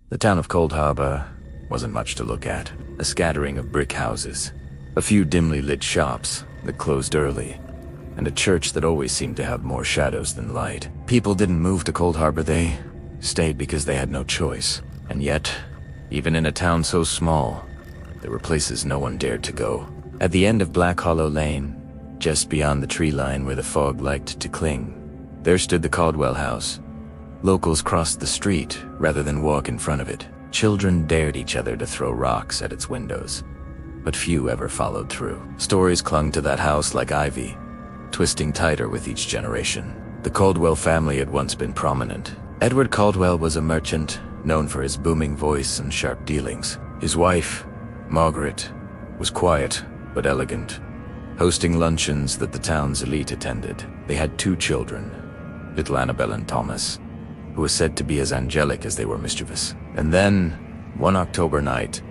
The town of Cold Harbor wasn't much to look at. A scattering of brick houses, a few dimly lit shops that closed early, and a church that always seemed to have more shadows than light. People didn't move to Cold Harbor, they stayed because they had no choice. And yet, even in a town so small, there were places no one dared to go. At the end of Black Hollow Lane, just beyond the tree line where the fog liked to cling, there stood the Caldwell house. Locals crossed the street rather than walk in front of it. Children dared each other to throw rocks at its windows, but few ever followed through. Stories clung to that house like ivy, twisting tighter with each generation. The Caldwell family had once been prominent. Edward Caldwell was a merchant, known for his booming voice and sharp dealings. His wife, Margaret, was quiet but elegant, hosting luncheons that the town's elite attended. They had 2 children, little Annabelle and Thomas, who was said to be as angelic as they were mischievous. And then, one October night,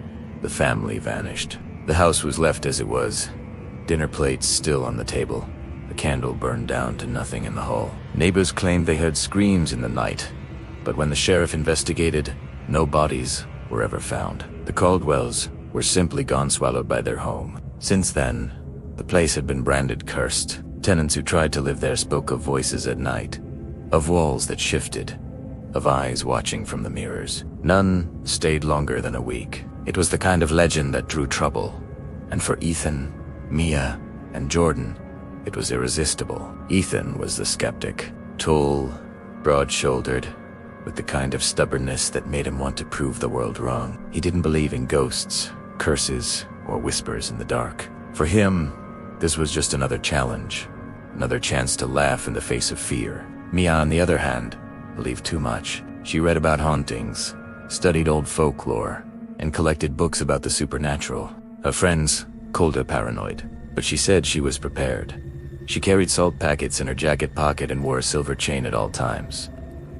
the family vanished. The house was left as it was, dinner plates still on the table, a candle burned down to nothing in the hall. Neighbors claimed they heard screams in the night, but when the sheriff investigated, no bodies were ever found. The Caldwells were simply gone, swallowed by their home. Since then, the place had been branded cursed. Tenants who tried to live there spoke of voices at night, of walls that shifted, of eyes watching from the mirrors. None stayed longer than a week. It was the kind of legend that drew trouble, and for Ethan, Mia, and Jordan, it was irresistible. Ethan was the skeptic, tall, broad-shouldered, with the kind of stubbornness that made him want to prove the world wrong. He didn't believe in ghosts, curses, or whispers in the dark. For him, this was just another challenge, another chance to laugh in the face of fear. Mia, on the other hand, believed too much. She read about hauntings, studied old folklore, and collected books about the supernatural. Her friends called her paranoid, but she said she was prepared. She carried salt packets in her jacket pocket and wore a silver chain at all times.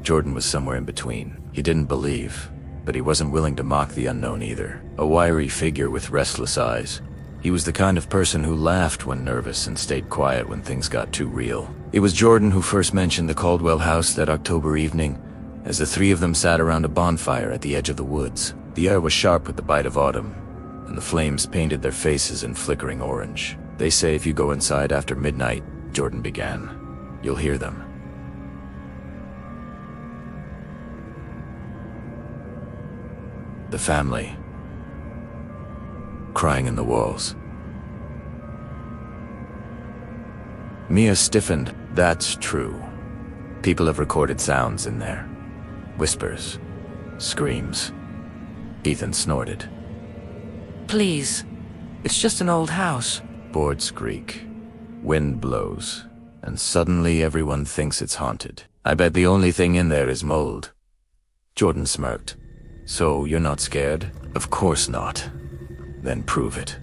Jordan was somewhere in between. He didn't believe, but he wasn't willing to mock the unknown either. A wiry figure with restless eyes. He was the kind of person who laughed when nervous and stayed quiet when things got too real. It was Jordan who first mentioned the Caldwell house that October evening, as the 3 of them sat around a bonfire at the edge of the woods. The air was sharp with the bite of autumn, and the flames painted their faces in flickering orange. "They say if you go inside after midnight," Jordan began, "you'll hear them." The family, crying in the walls. Mia stiffened. "That's true. People have recorded sounds in there. Whispers, screams." Ethan snorted. Please, it's just an old house. Boards creak. Wind blows, and suddenly everyone thinks it's haunted. "I bet the only thing in there is mold." Jordan smirked. "So you're not scared?" "Of course not." "Then prove it."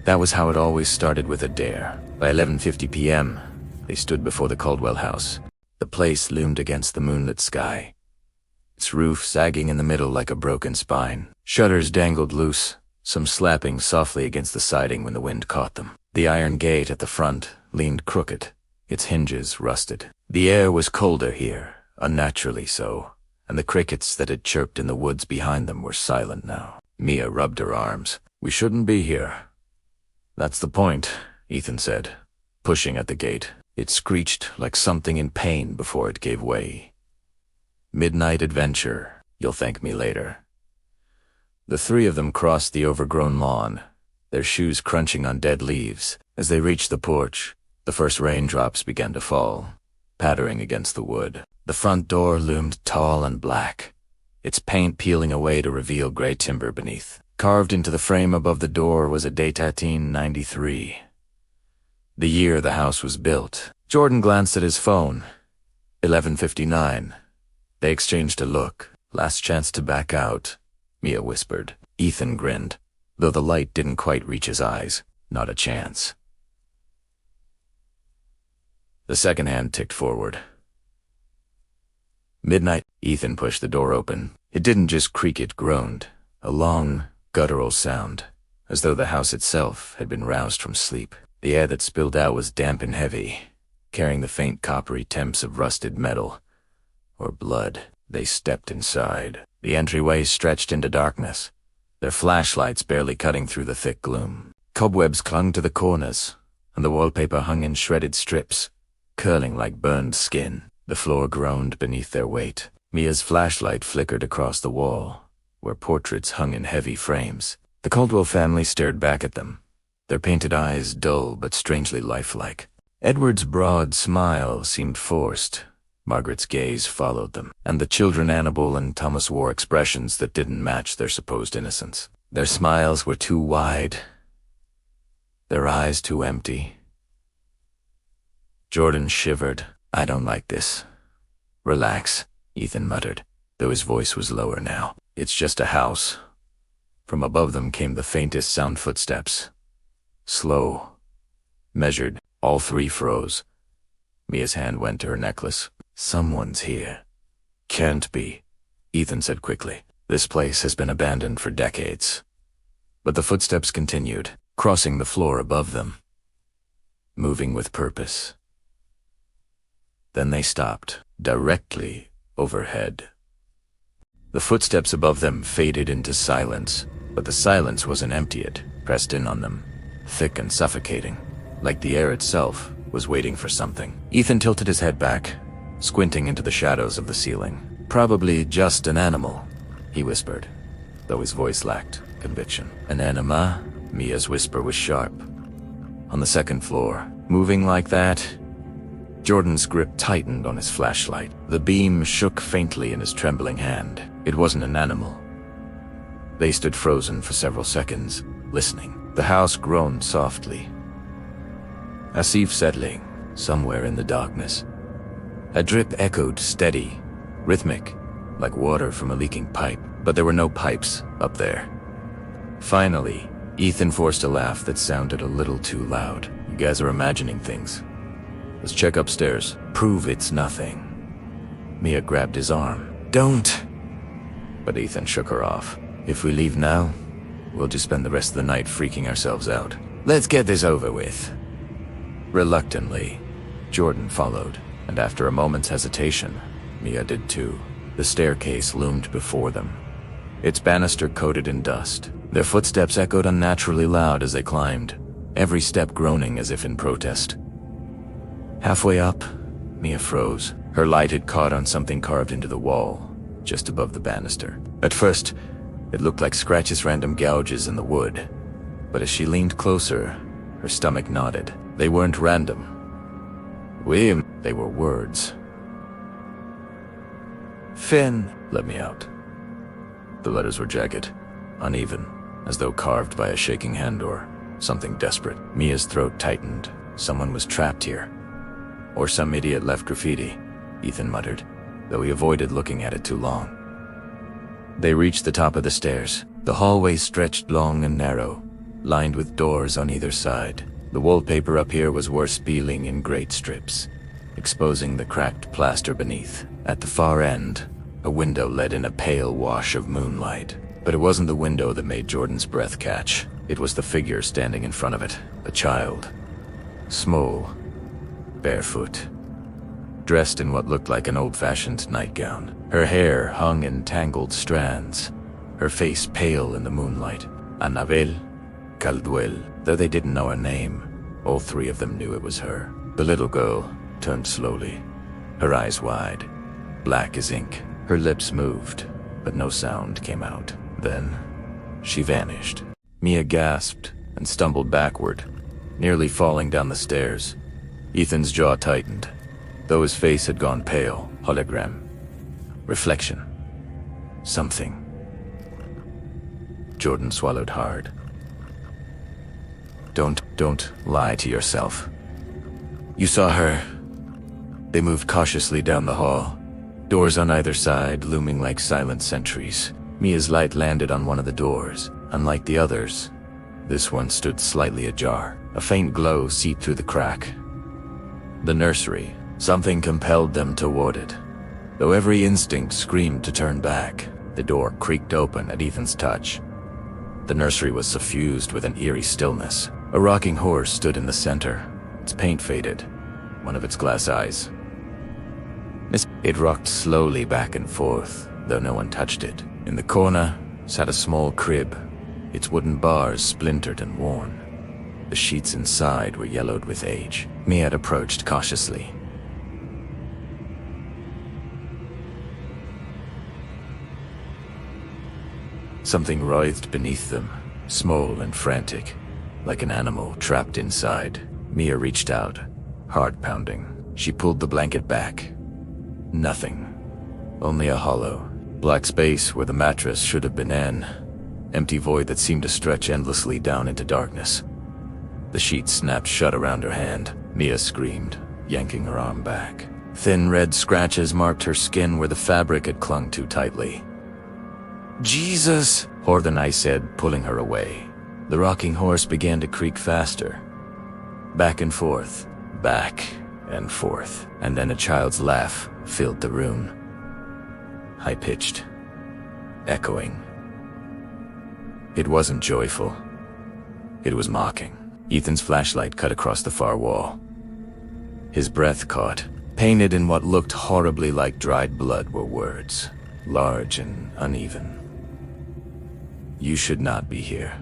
That was how it always started, with a dare. By 11:50 p.m., they stood before the Caldwell house. The place loomed against the moonlit sky, its roof sagging in the middle like a broken spine. Shutters dangled loose, some slapping softly against the siding when the wind caught them. The iron gate at the front leaned crooked, its hinges rusted. The air was colder here, unnaturally so, and the crickets that had chirped in the woods behind them were silent now. Mia rubbed her arms. "We shouldn't be here." "That's the point," Ethan said, pushing at the gate. It screeched like something in pain before it gave way. "Midnight adventure. You'll thank me later." The 3 of them crossed the overgrown lawn, their shoes crunching on dead leaves. As they reached the porch, the first raindrops began to fall, pattering against the wood. The front door loomed tall and black, its paint peeling away to reveal gray timber beneath. Carved into the frame above the door was a date 1893, the year the house was built. Jordan glanced at his phone. 11:59. They exchanged a look. "Last chance to back out," Mia whispered. Ethan grinned, though the light didn't quite reach his eyes. "Not a chance." The second hand ticked forward. "Midnight." Ethan pushed the door open. It didn't just creak, it groaned, a long, guttural sound, as though the house itself had been roused from sleep. The air that spilled out was damp and heavy, carrying the faint coppery temps of rusted metal or blood. They stepped inside. The entryway stretched into darkness, their flashlights barely cutting through the thick gloom. Cobwebs clung to the corners, and the wallpaper hung in shredded strips, curling like burned skin. The floor groaned beneath their weight. Mia's flashlight flickered across the wall, where portraits hung in heavy frames. The Caldwell family stared back at them, their painted eyes dull but strangely lifelike. Edward's broad smile seemed forced. Margaret's gaze followed them, and the children Annabel and Thomas wore expressions that didn't match their supposed innocence. Their smiles were too wide, their eyes too empty. Jordan shivered. "I don't like this." "Relax," Ethan muttered, though his voice was lower now. "It's just a house." From above them came the faintest sound footsteps. Slow, measured. All three froze. Mia's hand went to her necklace. "Someone's here." "Can't be," Ethan said quickly. "This place has been abandoned for decades." But the footsteps continued, crossing the floor above them, moving with purpose. Then they stopped, directly overhead. The footsteps above them faded into silence, but the silence wasn't empty. It pressed in on them, thick and suffocating, like the air itself was waiting for something. Ethan tilted his head back, squinting into the shadows of the ceiling. "Probably just an animal," he whispered, though his voice lacked conviction. "An anima?" Mia's whisper was sharp. "On the second floor. Moving like that?" Jordan's grip tightened on his flashlight. The beam shook faintly in his trembling hand. It wasn't an animal. They stood frozen for several seconds, listening. The house groaned softly. A sieve settling, somewhere in the darkness. A drip echoed steady, rhythmic, like water from a leaking pipe, but there were no pipes up there. Finally, Ethan forced a laugh that sounded a little too loud. "You guys are imagining things. Let's check upstairs. Prove it's nothing." Mia grabbed his arm. "Don't!" But Ethan shook her off. "If we leave now, we'll just spend the rest of the night freaking ourselves out. Let's get this over with." Reluctantly, Jordan followed, and after a moment's hesitation, Mia did too. The staircase loomed before them, its banister coated in dust. Their footsteps echoed unnaturally loud as they climbed, every step groaning as if in protest. Halfway up, Mia froze. Her light had caught on something carved into the wall, just above the banister. At first, it looked like scratches, random gouges in the wood, but as she leaned closer, her stomach nodded. They weren't random. They were words. "Finn, let me out." The letters were jagged, uneven, as though carved by a shaking hand or something desperate. Mia's throat tightened. Someone was trapped here. Or some idiot left graffiti, Ethan muttered, though he avoided looking at it too long. They reached the top of the stairs. The hallway stretched long and narrow, lined with doors on either side. The wallpaper up here was worse, peeling in great strips, exposing the cracked plaster beneath. At the far end, a window let in a pale wash of moonlight. But it wasn't the window that made Jordan's breath catch. It was the figure standing in front of it, a child. Small, barefoot, dressed in what looked like an old-fashioned nightgown. Her hair hung in tangled strands, her face pale in the moonlight. Annabel Caldwell. Though they didn't know her name, all three of them knew it was her. The little girl turned slowly, her eyes wide, black as ink. Her lips moved, but no sound came out. Then, she vanished. Mia gasped and stumbled backward, nearly falling down the stairs. Ethan's jaw tightened, though his face had gone pale. Hologram. Reflection. Something. Jordan swallowed hard. Don't lie to yourself. You saw her." They moved cautiously down the hall, doors on either side looming like silent sentries. Mia's light landed on one of the doors. Unlike the others, this one stood slightly ajar. A faint glow seeped through the crack. The nursery. Something compelled them toward it. Though every instinct screamed to turn back, the door creaked open at Ethan's touch. The nursery was suffused with an eerie stillness. A rocking horse stood in the center, its paint faded, one of its glass eyes It rocked slowly back and forth, though no one touched it. In the corner sat a small crib, its wooden bars splintered and worn. The sheets inside were yellowed with age. Mia had approached cautiously. Something writhed beneath them, small and frantic, like an animal trapped inside. Mia reached out, heart pounding. She pulled the blanket back. Nothing. Only a hollow, black space where the mattress should have been an empty void that seemed to stretch endlessly down into darkness. The sheet snapped shut around her hand. Mia screamed, yanking her arm back. Thin red scratches marked her skin where the fabric had clung too tightly. "Jesus!" Horthenai said, pulling her away. The rocking horse began to creak faster. Back and forth, back and forth, and then a child's laugh filled the room. High-pitched, echoing. It wasn't joyful. It was mocking. Ethan's flashlight cut across the far wall. His breath caught. Painted in what looked horribly like dried blood were words, large and uneven. "You should not be here."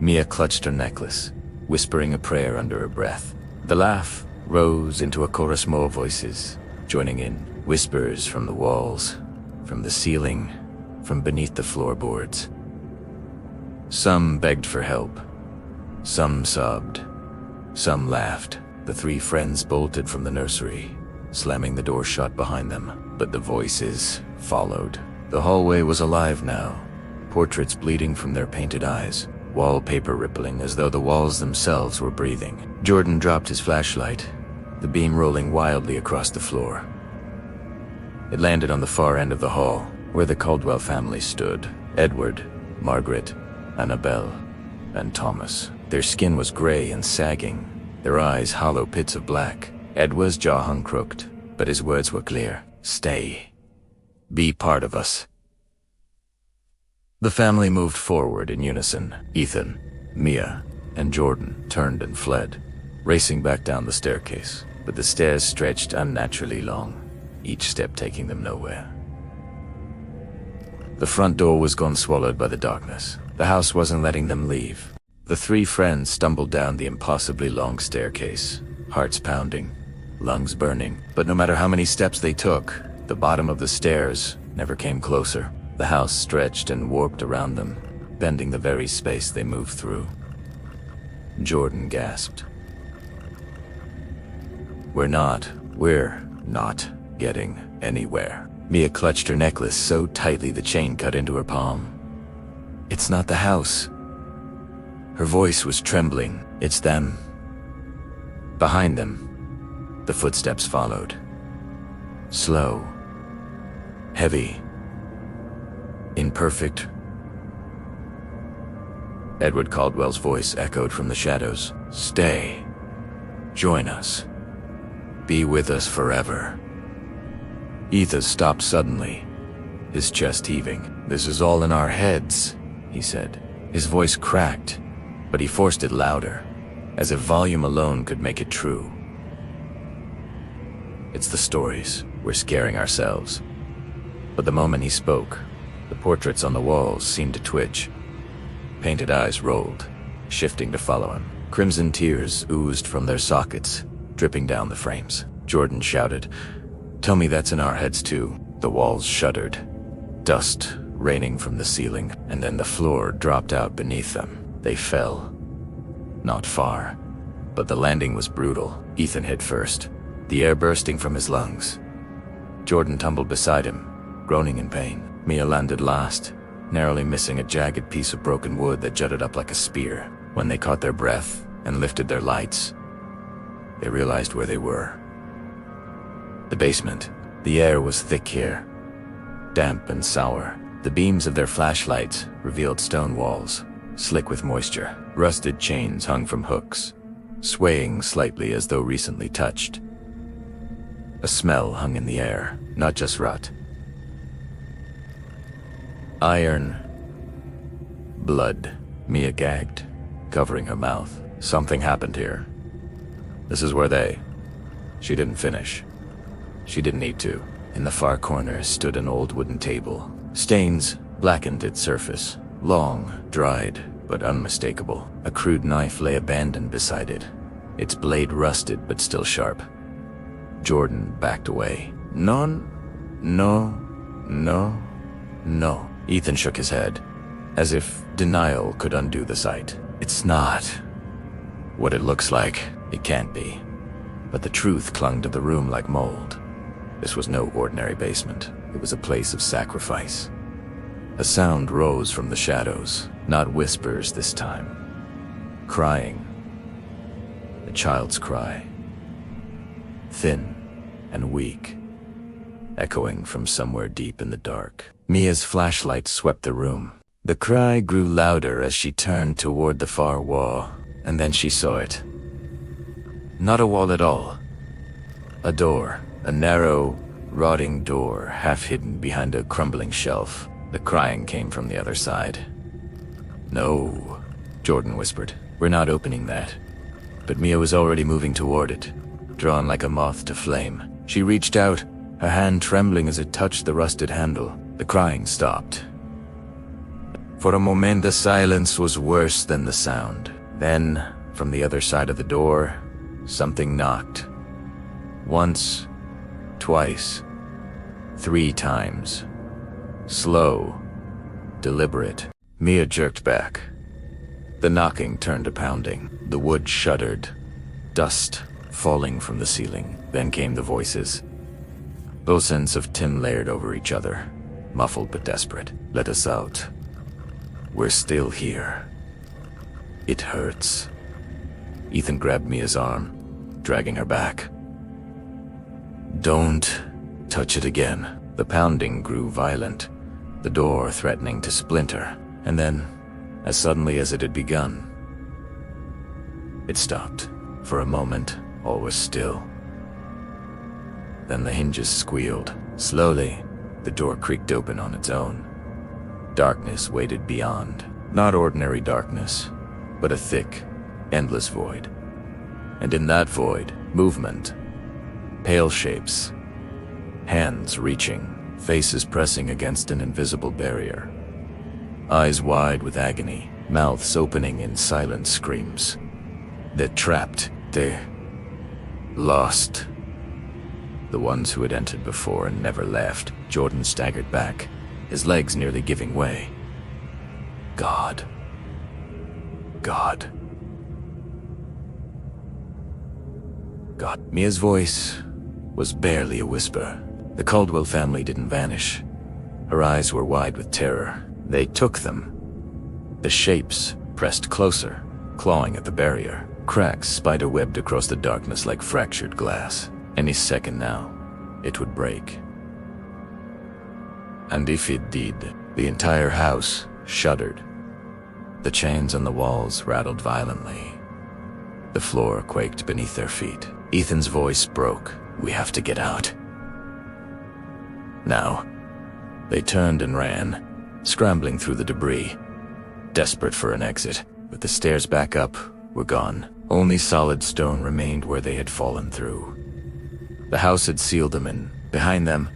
Mia clutched her necklace, whispering a prayer under her breath. The laugh rose into a chorus more voices, joining in. Whispers from the walls, from the ceiling, from beneath the floorboards. Some begged for help. Some sobbed. Some laughed. The three friends bolted from the nursery, slamming the door shut behind them. But the voices followed. The hallway was alive now, portraits bleeding from their painted eyes, wallpaper rippling as though the walls themselves were breathing. Jordan dropped his flashlight, the beam rolling wildly across the floor. It landed on the far end of the hall, where the Caldwell family stood. Edward, Margaret, Annabelle, and Thomas. Their skin was gray and sagging, their eyes hollow pits of black. Edward's jaw hung crooked, but his words were clear. "Stay. Be part of us." The family moved forward in unison. Ethan, Mia, and Jordan turned and fled, racing back down the staircase. But the stairs stretched unnaturally long, each step taking them nowhere. The front door was gone, swallowed by the darkness. The house wasn't letting them leave. The three friends stumbled down the impossibly long staircase, hearts pounding, lungs burning. But no matter how many steps they took, the bottom of the stairs never came closer. The house stretched and warped around them, bending the very space they moved through. Jordan gasped. We're not getting anywhere." Mia clutched her necklace so tightly the chain cut into her palm. "It's not the house." Her voice was trembling. "It's them." Behind them, the footsteps followed. Slow, heavy, imperfect. Edward Caldwell's voice echoed from the shadows. "Stay. Join us. Be with us forever." Ethan stopped suddenly, his chest heaving. "This is all in our heads," he said. His voice cracked, but he forced it louder, as if volume alone could make it true. "It's the stories. We're scaring ourselves." But the moment he spoke, the portraits on the walls seemed to twitch. Painted eyes rolled, shifting to follow him. Crimson tears oozed from their sockets, dripping down the frames. Jordan shouted, "Tell me that's in our heads too." The walls shuddered, dust raining from the ceiling, and then the floor dropped out beneath them. They fell. Not far, but the landing was brutal. Ethan hit first, the air bursting from his lungs. Jordan tumbled beside him, groaning in pain. Mia landed last, narrowly missing a jagged piece of broken wood that jutted up like a spear. When they caught their breath and lifted their lights, they realized where they were. The basement. The air was thick here, damp and sour. The beams of their flashlights revealed stone walls, slick with moisture. Rusted chains hung from hooks, swaying slightly as though recently touched. A smell hung in the air, not just rot. Iron. Blood. Mia gagged, covering her mouth. Something happened here. This is where they... She didn't finish. She didn't need to. In the far corner stood an old wooden table. Stains blackened its surface. Long, dried, but unmistakable. A crude knife lay abandoned beside it, its blade rusted but still sharp. Jordan backed away. No. Ethan shook his head, as if denial could undo the sight. It's not what it looks like. It can't be. But the truth clung to the room like mold. This was no ordinary basement. It was a place of sacrifice. A sound rose from the shadows, not whispers this time. Crying. A child's cry. Thin and weak, echoing from somewhere deep in the dark. Mia's flashlight swept the room. The cry grew louder as she turned toward the far wall, and then she saw it. Not a wall at all. A door. A narrow, rotting door, half hidden behind a crumbling shelf. The crying came from the other side. No, Jordan whispered. We're not opening that. But Mia was already moving toward it, drawn like a moth to flame. She reached out, her hand trembling as it touched the rusted handle. The crying stopped. For a moment, the silence was worse than the sound. Then, from the other side of the door, something knocked. Once, twice, 3 times. Slow, deliberate. Mia jerked back. The knocking turned to pounding. The wood shuddered, dust falling from the ceiling. Then came the voices. Both ends of Tim layered over each other, muffled but desperate. Let us out. We're still here. It hurts. Ethan grabbed Mia's arm, dragging her back. Don't touch it again. The pounding grew violent, the door threatening to splinter. And then, as suddenly as it had begun, it stopped. For a moment, all was still. Then the hinges squealed. Slowly, the door creaked open on its own. Darkness waited beyond. Not ordinary darkness, but a thick, endless void. And in that void, movement. Pale shapes. Hands reaching, faces pressing against an invisible barrier. Eyes wide with agony, mouths opening in silent screams. They're trapped. They're lost. The ones who had entered before and never left. Jordan staggered back, his legs nearly giving way. God. God. God. Mia's voice was barely a whisper. The Caldwell family didn't vanish. Her eyes were wide with terror. They took them. The shapes pressed closer, clawing at the barrier. Cracks spider-webbed across the darkness like fractured glass. Any second now, it would break. And if it did, the entire house shuddered. The chains on the walls rattled violently. The floor quaked beneath their feet. Ethan's voice broke. We have to get out. Now. They turned and ran, scrambling through the debris, desperate for an exit. But the stairs back up were gone. Only solid stone remained where they had fallen through. The house had sealed them in. Behind them,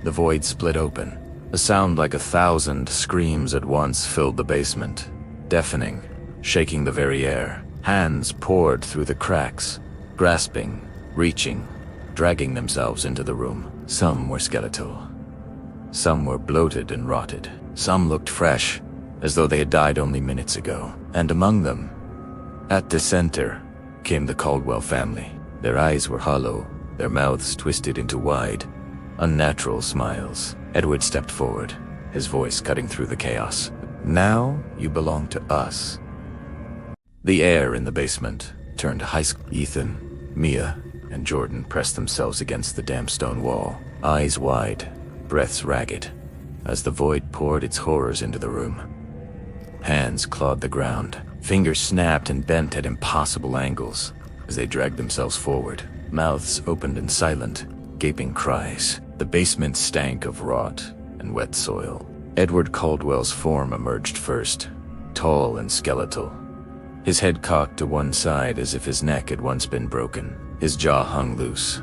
the void split open. A sound like 1,000 screams at once filled the basement, deafening, shaking the very air. Hands poured through the cracks, grasping, reaching, dragging themselves into the room. Some were skeletal. Some were bloated and rotted. Some looked fresh, as though they had died only minutes ago. And among them, at the center, came the Caldwell family. Their eyes were hollow, their mouths twisted into wide, unnatural smiles. Edward stepped forward, his voice cutting through the chaos. Now you belong to us. The air in the basement turned high. Ethan, Mia, and Jordan pressed themselves against the damp stone wall, eyes wide, breaths ragged, as the void poured its horrors into the room. Hands clawed the ground, fingers snapped and bent at impossible angles as they dragged themselves forward. Mouths opened in silent, gaping cries. The basement stank of rot and wet soil. Edward Caldwell's form emerged first, tall and skeletal. His head cocked to one side as if his neck had once been broken. His jaw hung loose,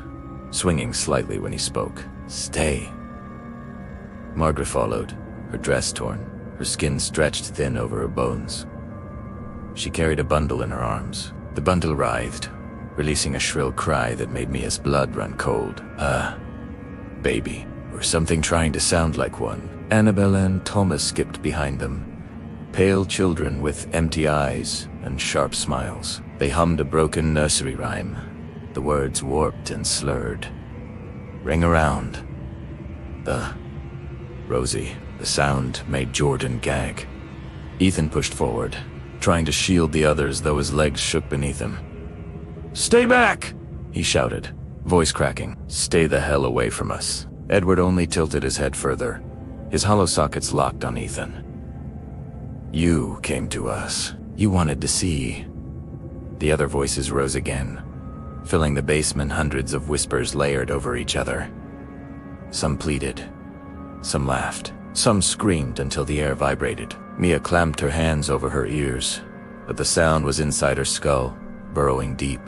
swinging slightly when he spoke. "Stay." Margaret followed, her dress torn, her skin stretched thin over her bones. She carried a bundle in her arms. The bundle writhed, releasing a shrill cry that made Mia's blood run cold. Baby, or something trying to sound like one. Annabelle and Thomas skipped behind them, pale children with empty eyes and sharp smiles. They hummed a broken nursery rhyme, the words warped and slurred. "Ring around." Rosie, the sound made Jordan gag. Ethan pushed forward, trying to shield the others, though his legs shook beneath him. "Stay back!" he shouted, voice cracking. "Stay the hell away from us." Edward only tilted his head further, his hollow sockets locked on Ethan. "You came to us. You wanted to see." The other voices rose again, filling the basement, hundreds of whispers layered over each other. Some pleaded, some laughed, some screamed until the air vibrated. Mia clamped her hands over her ears, but the sound was inside her skull, burrowing deep,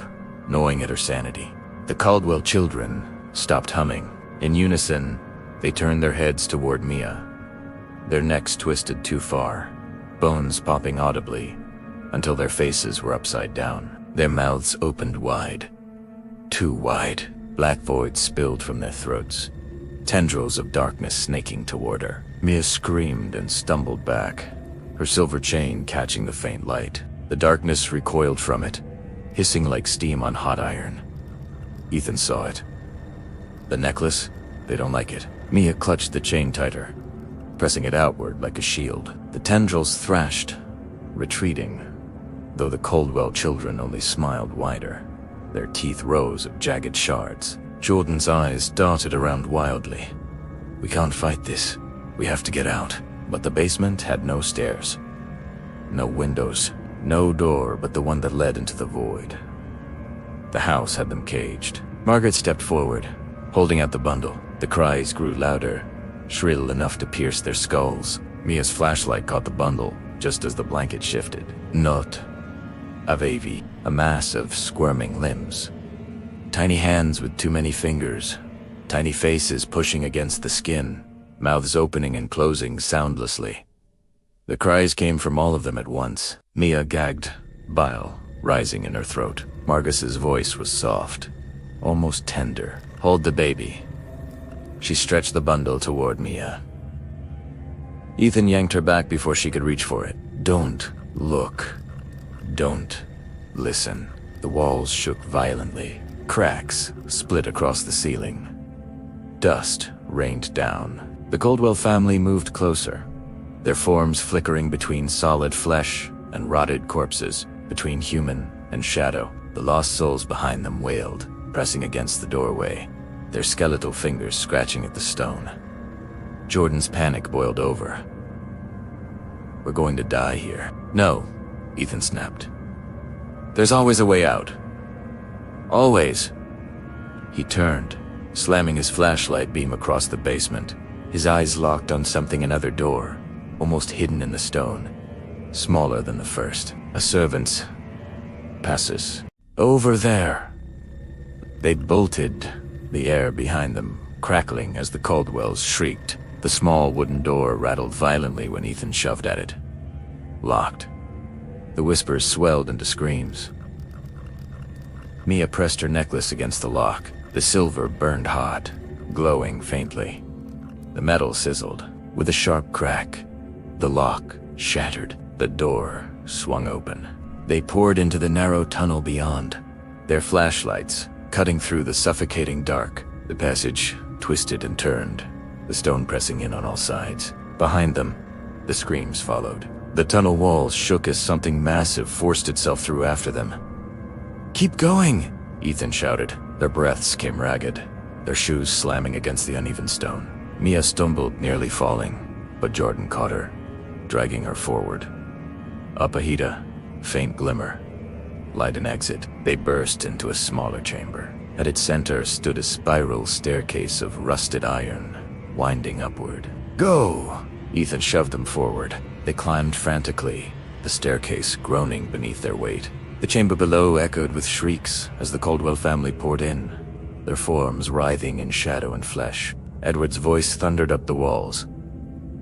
gnawing at her sanity. The Caldwell children stopped humming. In unison, they turned their heads toward Mia, their necks twisted too far, bones popping audibly, until their faces were upside down. Their mouths opened wide. Too wide. Black voids spilled from their throats, tendrils of darkness snaking toward her. Mia screamed and stumbled back, her silver chain catching the faint light. The darkness recoiled from it, hissing like steam on hot iron. Ethan saw it. The necklace? They don't like it. Mia clutched the chain tighter, pressing it outward like a shield. The tendrils thrashed, retreating, though the Caldwell children only smiled wider, their teeth rows of jagged shards. Jordan's eyes darted around wildly. "We can't fight this. We have to get out." But the basement had no stairs, no windows, no door but the one that led into the void. The house had them caged. Margaret stepped forward, holding out the bundle. The cries grew louder, shrill enough to pierce their skulls. Mia's flashlight caught the bundle just as the blanket shifted. Not a baby, a mass of squirming limbs. Tiny hands with too many fingers, tiny faces pushing against the skin, mouths opening and closing soundlessly. The cries came from all of them at once. Mia gagged, bile rising in her throat. Margus's voice was soft, almost tender. "Hold the baby." She stretched the bundle toward Mia. Ethan yanked her back before she could reach for it. "Don't look. Don't listen." The walls shook violently. Cracks split across the ceiling. Dust rained down. The Caldwell family moved closer, their forms flickering between solid flesh and rotted corpses, between human and shadow. The lost souls behind them wailed, pressing against the doorway, their skeletal fingers scratching at the stone. Jordan's panic boiled over. "We're going to die here." "No," Ethan snapped. "There's always a way out. Always." He turned, slamming his flashlight beam across the basement, his eyes locked on something, another door, almost hidden in the stone, smaller than the first. A servant's passes. "Over there." They bolted, the air behind them crackling as the Caldwells shrieked. The small wooden door rattled violently when Ethan shoved at it. Locked. The whispers swelled into screams. Mia pressed her necklace against the lock. The silver burned hot, glowing faintly. The metal sizzled. With a sharp crack, the lock shattered. The door swung open. They poured into the narrow tunnel beyond, their flashlights cutting through the suffocating dark. The passage twisted and turned, the stone pressing in on all sides. Behind them, the screams followed. The tunnel walls shook as something massive forced itself through after them. "Keep going!" Ethan shouted. Their breaths came ragged, their shoes slamming against the uneven stone. Mia stumbled, nearly falling, but Jordan caught her, dragging her forward. Up ahead, faint glimmer. Light and exit. They burst into a smaller chamber. At its center stood a spiral staircase of rusted iron, winding upward. "Go!" Ethan shoved them forward. They climbed frantically, the staircase groaning beneath their weight. The chamber below echoed with shrieks as the Caldwell family poured in. their forms writhing in shadow and flesh. Edward's voice thundered up the walls.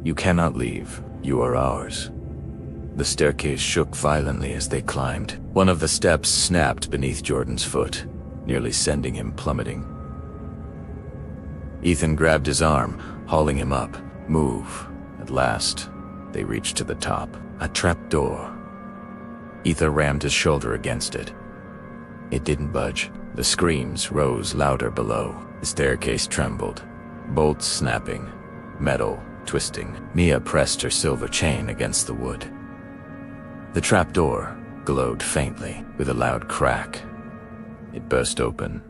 "You cannot leave. You are ours." The staircase shook violently as they climbed. One of the steps snapped beneath Jordan's foot, nearly sending him plummeting. Ethan grabbed his arm, hauling him up. "Move." At last, they reached to the top. A trap door. Ethan rammed his shoulder against it. It didn't budge. The screams rose louder below. The staircase trembled, bolts snapping, metal twisting. Mia pressed her silver chain against the wood. The trapdoor glowed faintly with a loud crack. It burst open.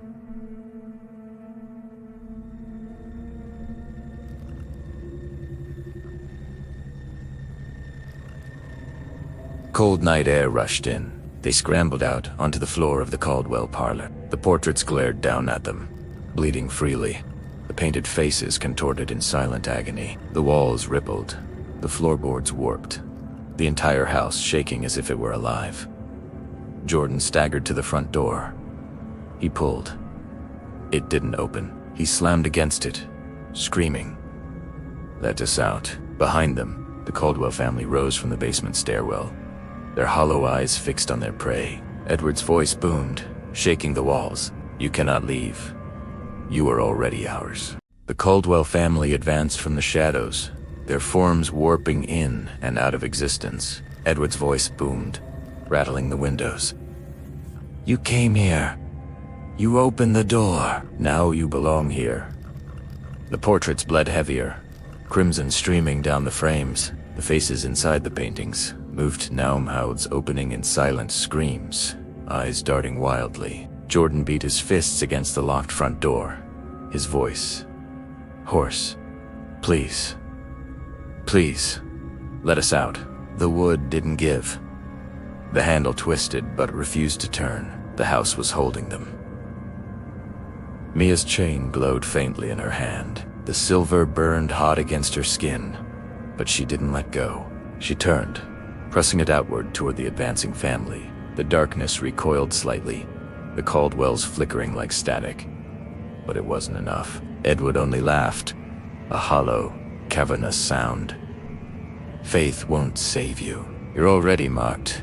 Cold night air rushed in. They scrambled out onto the floor of the Caldwell parlor. The portraits glared down at them, bleeding freely. The painted faces contorted in silent agony. The walls rippled, the floorboards warped, the entire house shaking as if it were alive. Jordan staggered to the front door. He pulled. It didn't open. He slammed against it, screaming. "Let us out." Behind them, the Caldwell family rose from the basement stairwell, their hollow eyes fixed on their prey. Edward's voice boomed, shaking the walls. "You cannot leave. You are already ours." The Caldwell family advanced from the shadows, their forms warping in and out of existence. Edward's voice boomed, rattling the windows. "You came here. You opened the door. Now you belong here." The portraits bled heavier, crimson streaming down the frames. The faces inside the paintings moved now, mouths opening in silent screams, eyes darting wildly. Jordan beat his fists against the locked front door, his voice hoarse. "Please. Please. Let us out." The wood didn't give. The handle twisted but refused to turn. The house was holding them. Mia's chain glowed faintly in her hand. The silver burned hot against her skin, but she didn't let go. She turned, pressing it outward toward the advancing family. The darkness recoiled slightly, the Caldwells flickering like static. But it wasn't enough. Edward only laughed, a hollow, cavernous sound. "Faith won't save you. You're already marked."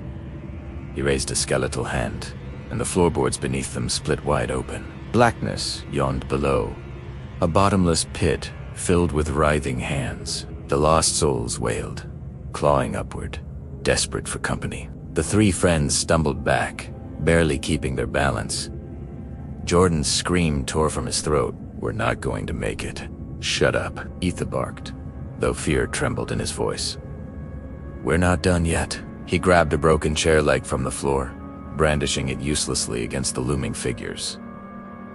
He raised a skeletal hand, and the floorboards beneath them split wide open. Blackness yawned below, a bottomless pit filled with writhing hands. The lost souls wailed, clawing upward, desperate for company. The three friends stumbled back, barely keeping their balance. Jordan's scream tore from his throat. "We're not going to make it." "Shut up," Ethan barked, though fear trembled in his voice. "We're not done yet." He grabbed a broken chair leg from the floor, brandishing it uselessly against the looming figures.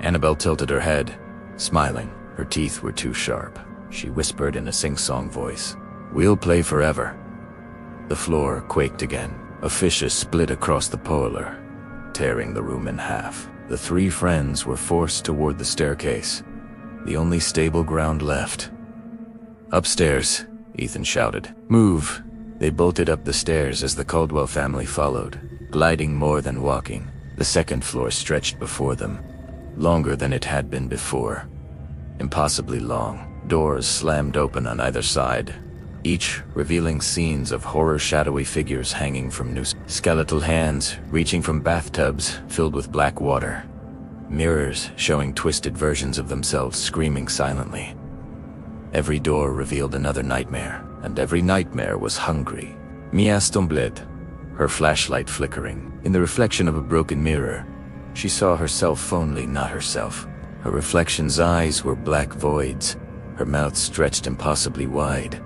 Annabelle tilted her head, smiling. Her teeth were too sharp. She whispered in a sing-song voice, "We'll play forever." The floor quaked again. A fissure split across the parlor, tearing the room in half. The three friends were forced toward the staircase, the only stable ground left. "Upstairs," Ethan shouted. "Move." They bolted up the stairs as the Caldwell family followed, gliding more than walking. The second floor stretched before them, longer than it had been before. Impossibly long. Doors slammed open on either side, each revealing scenes of horror shadowy figures hanging from nooses. Skeletal hands reaching from bathtubs filled with black water. Mirrors showing twisted versions of themselves screaming silently. Every door revealed another nightmare, and every nightmare was hungry. Mia stumbled, her flashlight flickering. In the reflection of a broken mirror, she saw herself only, not herself. Her reflection's eyes were black voids, her mouth stretched impossibly wide.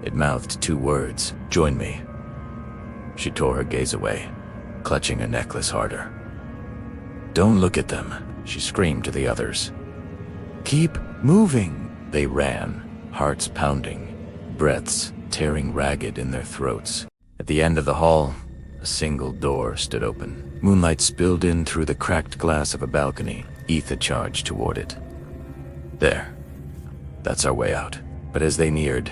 It mouthed two words, "Join me." She tore her gaze away, clutching her necklace harder. "Don't look at them," she screamed to the others. "Keep moving." They ran, hearts pounding, breaths tearing ragged in their throats. At the end of the hall, a single door stood open. Moonlight spilled in through the cracked glass of a balcony. Ethan charged toward it. "There. That's our way out." But as they neared,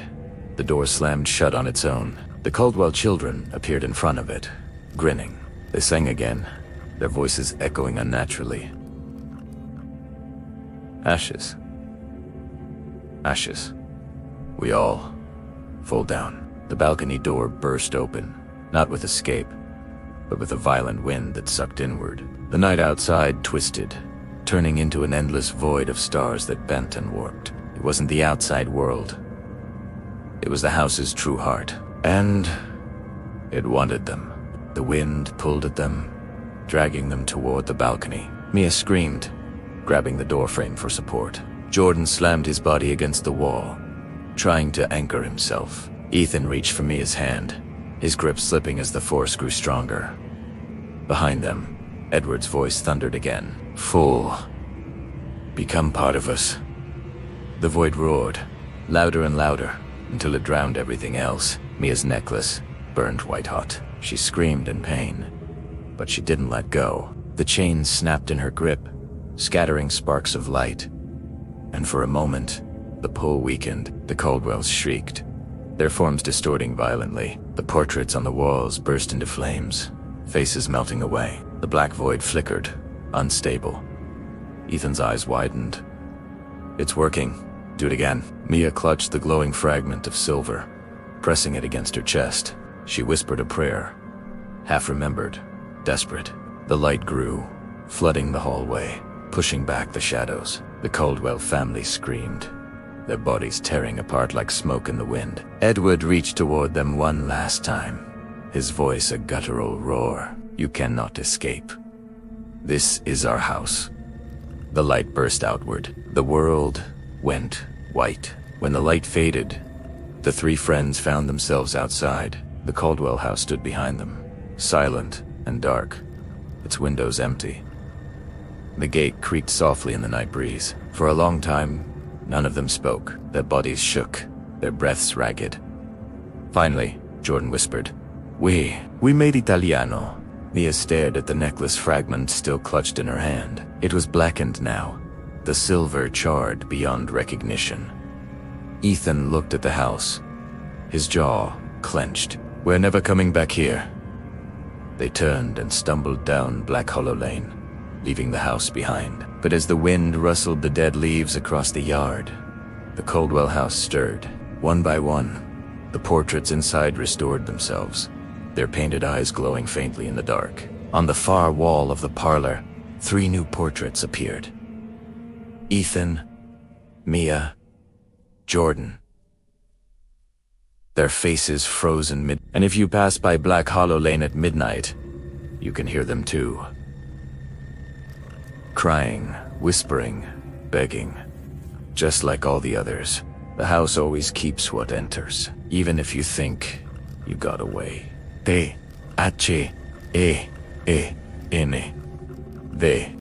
the door slammed shut on its own. The Caldwell children appeared in front of it, grinning. They sang again, their voices echoing unnaturally. Ashes. Ashes. We all fall down. The balcony door burst open, not with escape, but with a violent wind that sucked inward. The night outside twisted, turning into an endless void of stars that bent and warped. It wasn't the outside world. It was the house's true heart, and it wanted them. The wind pulled at them, dragging them toward the balcony. Mia screamed, grabbing the doorframe for support. Jordan slammed his body against the wall, trying to anchor himself. Ethan reached for Mia's hand, his grip slipping as the force grew stronger. Behind them, Edward's voice thundered again. "Fool. Become part of us." The void roared, louder and louder, until it drowned everything else. Mia's necklace burned white hot. She screamed in pain, but she didn't let go. The chain snapped in her grip, scattering sparks of light. And for a moment, the pull weakened. The Caldwells shrieked, their forms distorting violently. The portraits on the walls burst into flames, faces melting away. The black void flickered, unstable. Ethan's eyes widened. "It's working. Do it again." Mia clutched the glowing fragment of silver, pressing it against her chest. She whispered a prayer, half-remembered, desperate. The light grew, flooding the hallway, pushing back the shadows. The Caldwell family screamed, their bodies tearing apart like smoke in the wind. Edward reached toward them one last time, his voice a guttural roar. "You cannot escape. This is our house." The light burst outward. The world went white. When the light faded, the three friends found themselves outside. The Caldwell house stood behind them, silent and dark, its windows empty. The gate creaked softly in the night breeze. For a long time, none of them spoke. Their bodies shook, their breaths ragged. Finally, Jordan whispered, We made Italiano." Mia stared at the necklace fragment still clutched in her hand. It was blackened now, the silver charred beyond recognition. Ethan looked at the house, his jaw clenched. "We're never coming back here." They turned and stumbled down Black Hollow Lane, leaving the house behind. But as the wind rustled the dead leaves across the yard, the Caldwell house stirred. One by one, the portraits inside restored themselves, their painted eyes glowing faintly in the dark. On the far wall of the parlor, 3 new portraits appeared. Ethan, Mia, Jordan. Their faces frozen and if you pass by Black Hollow Lane at midnight, you can hear them too. Crying, whispering, begging. Just like all the others, the house always keeps what enters, even if you think you got away. Te, H, E, E, N. They.